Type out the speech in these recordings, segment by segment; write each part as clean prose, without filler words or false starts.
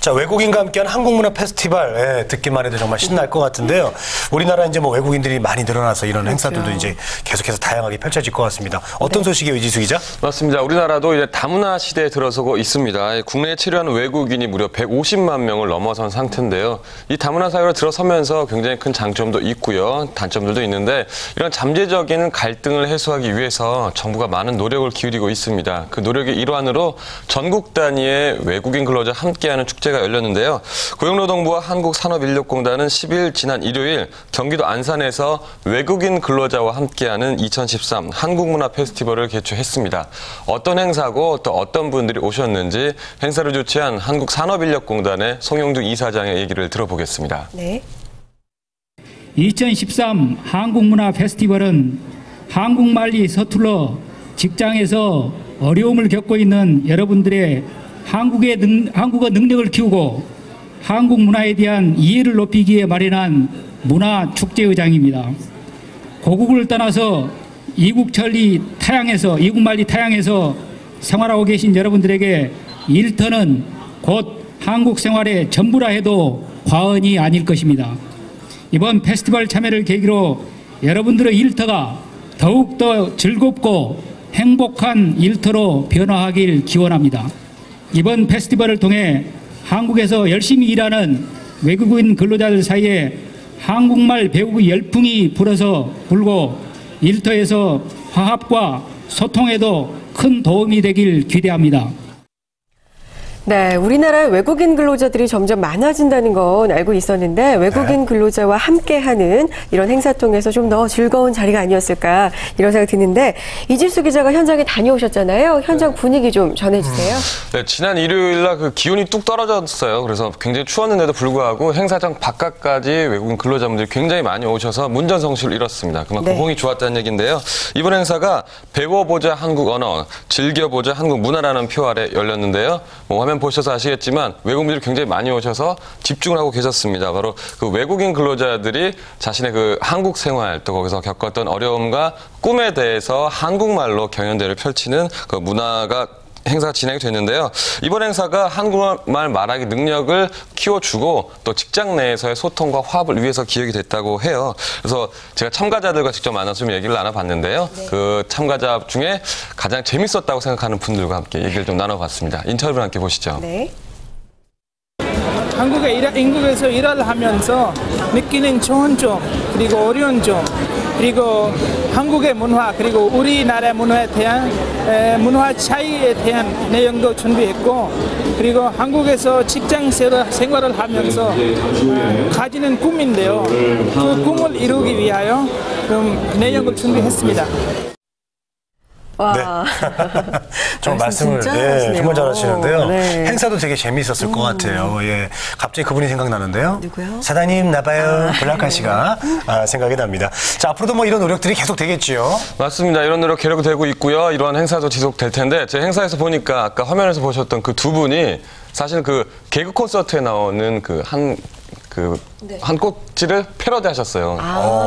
자, 외국인과 함께하는 한국문화 페스티벌, 예, 듣기만 해도 정말 신날 것 같은데요. 우리나라 이제 뭐 외국인들이 많이 늘어나서 이런 행사들도 이제 계속해서 다양하게 펼쳐질 것 같습니다. 어떤 소식이에요, 이지수 기자? 맞습니다. 우리나라도 이제 다문화 시대에 들어서고 있습니다. 국내에 체류하는 외국인이 무려 150만 명을 넘어선 상태인데요. 이 다문화 사회로 들어서면서 굉장히 큰 장점도 있고요. 단점들도 있는데 이런 잠재적인 갈등을 해소하기 위해서 정부가 많은 노력을 기울이고 있습니다. 그 노력의 일환으로 전국 단위의 외국인 근로자 함께하는 축제가 열렸는데요. 고용노동부와 한국산업인력공단은 10일 지난 일요일 경기도 안산에서 외국인 근로자와 함께하는 2013 한국문화 페스티벌을 개최했습니다. 어떤 행사고 또 어떤 분들이 오셨는지 행사를 주최한 한국산업인력공단의 송영중 이사장의 얘기를 들어보겠습니다. 네. 2013 한국문화 페스티벌은 한국말이 서툴러 직장에서 어려움을 겪고 있는 여러분들의 한국어 능력을 키우고 한국 문화에 대한 이해를 높이기 위해 마련한 문화축제의장입니다. 고국을 떠나서 이국만리 타양에서 생활하고 계신 여러분들에게 일터는 곧 한국 생활의 전부라 해도 과언이 아닐 것입니다. 이번 페스티벌 참여를 계기로 여러분들의 일터가 더욱더 즐겁고 행복한 일터로 변화하길 기원합니다. 이번 페스티벌을 통해 한국에서 열심히 일하는 외국인 근로자들 사이에 한국말 배우기 열풍이 불고 일터에서 화합과 소통에도 큰 도움이 되길 기대합니다. 네, 우리나라의 외국인 근로자들이 점점 많아진다는 건 알고 있었는데 외국인 근로자와 함께하는 이런 행사 통해서 좀 더 즐거운 자리가 아니었을까 이런 생각이 드는데 이지수 기자가 현장에 다녀오셨잖아요. 현장 분위기 좀 전해주세요. 네, 지난 일요일 날 그 기온이 뚝 떨어졌어요. 그래서 굉장히 추웠는데도 불구하고 행사장 바깥까지 외국인 근로자분들이 굉장히 많이 오셔서 문전성시를 이뤘습니다. 그만큼 호응이 좋았다는 얘기인데요. 이번 행사가 배워보자 한국 언어, 즐겨보자 한국 문화라는 표 아래 열렸는데요. 화면 보셔서 아시겠지만 외국인들이 굉장히 많이 오셔서 집중을 하고 계셨습니다. 바로 그 외국인 근로자들이 자신의 그 한국 생활 또 거기서 겪었던 어려움과 꿈에 대해서 한국말로 경연대회를 펼치는 그 문화가 행사가 진행이 됐는데요. 이번 행사가 한국말 말하기 능력을 키워주고 또 직장 내에서의 소통과 화합을 위해서 기획이 됐다고 해요. 그래서 제가 참가자들과 직접 만나서 좀 얘기를 나눠봤는데요. 네. 그 참가자 중에 가장 재밌었다고 생각하는 분들과 함께 얘기를 좀 나눠봤습니다. 인터뷰를 함께 보시죠. 네. 한국에서 일을 하면서 느끼는 좋은 점 그리고 어려운 점 그리고 한국의 문화 그리고 우리나라 문화에 대한 문화 차이에 대한 내용도 준비했고 그리고 한국에서 직장 생활을 하면서 가지는 꿈인데요. 그 꿈을 이루기 위하여 좀 내용을 준비했습니다. 와. 네. 좀 말씀을 정말 잘하시는데요. 네. 행사도 되게 재미있었을 것 같아요. 예, 갑자기 그분이 생각나는데요. 누구요? 사장님 나봐요. 블라카 씨가 생각이 납니다. 자, 앞으로도 뭐 이런 노력들이 계속 되겠지요. 맞습니다. 이런 노력 계속되고 있고요. 이러한 행사도 지속될 텐데 제 행사에서 보니까 아까 화면에서 보셨던 그 두 분이 사실 그 개그 콘서트에 나오는 한 꼭지를 패러디 하셨어요.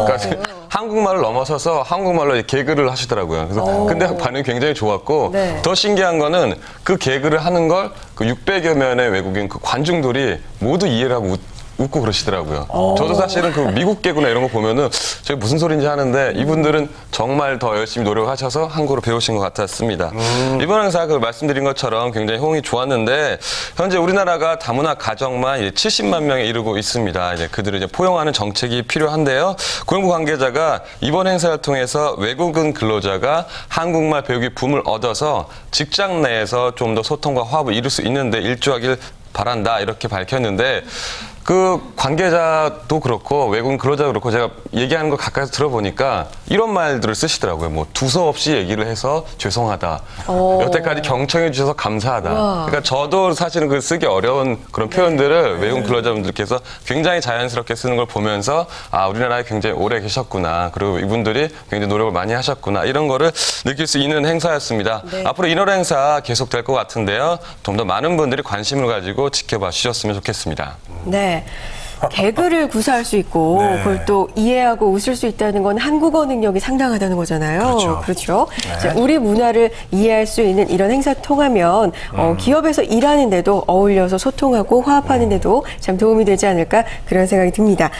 그러니까 한국말을 넘어서서 한국말로 개그를 하시더라고요. 그래서 근데 반응이 굉장히 좋았고 네. 더 신기한 거는 그 개그를 하는 걸 그 600여 명의 외국인 그 관중들이 모두 이해를 하고 웃고 그러시더라고요. 저도 사실은 그 미국 개그나 이런 거 보면은 저게 무슨 소리인지 하는데 이분들은 정말 더 열심히 노력하셔서 한국어로 배우신 것 같았습니다. 이번 행사 말씀드린 것처럼 굉장히 호응이 좋았는데 현재 우리나라가 다문화 가정만 70만 명에 이르고 있습니다. 이제 그들을 이제 포용하는 정책이 필요한데요. 고용부 관계자가 이번 행사를 통해서 외국인 근로자가 한국말 배우기 붐을 얻어서 직장 내에서 좀 더 소통과 화합을 이룰 수 있는데 일조하길 바란다 이렇게 밝혔는데 그 관계자도 그렇고 외국인 근로자도 그렇고 제가 얘기하는 걸 가까이서 들어보니까 이런 말들을 쓰시더라고요. 뭐 두서없이 얘기를 해서 죄송하다. 여태까지 경청해 주셔서 감사하다. 그러니까 저도 사실은 그 쓰기 어려운 그런 표현들을 외국인 근로자분들께서 굉장히 자연스럽게 쓰는 걸 보면서 아, 우리나라에 굉장히 오래 계셨구나. 그리고 이분들이 굉장히 노력을 많이 하셨구나. 이런 거를 느낄 수 있는 행사였습니다. 네. 앞으로 이런 행사 계속될 것 같은데요. 좀 더 많은 분들이 관심을 가지고 지켜봐 주셨으면 좋겠습니다. 네. 개그를 구사할 수 있고 네. 그걸 또 이해하고 웃을 수 있다는 건 한국어 능력이 상당하다는 거잖아요. 그렇죠. 네. 네. 우리 문화를 이해할 수 있는 이런 행사 통하면 기업에서 일하는데도 어울려서 소통하고 화합하는데도 참 도움이 되지 않을까 그런 생각이 듭니다.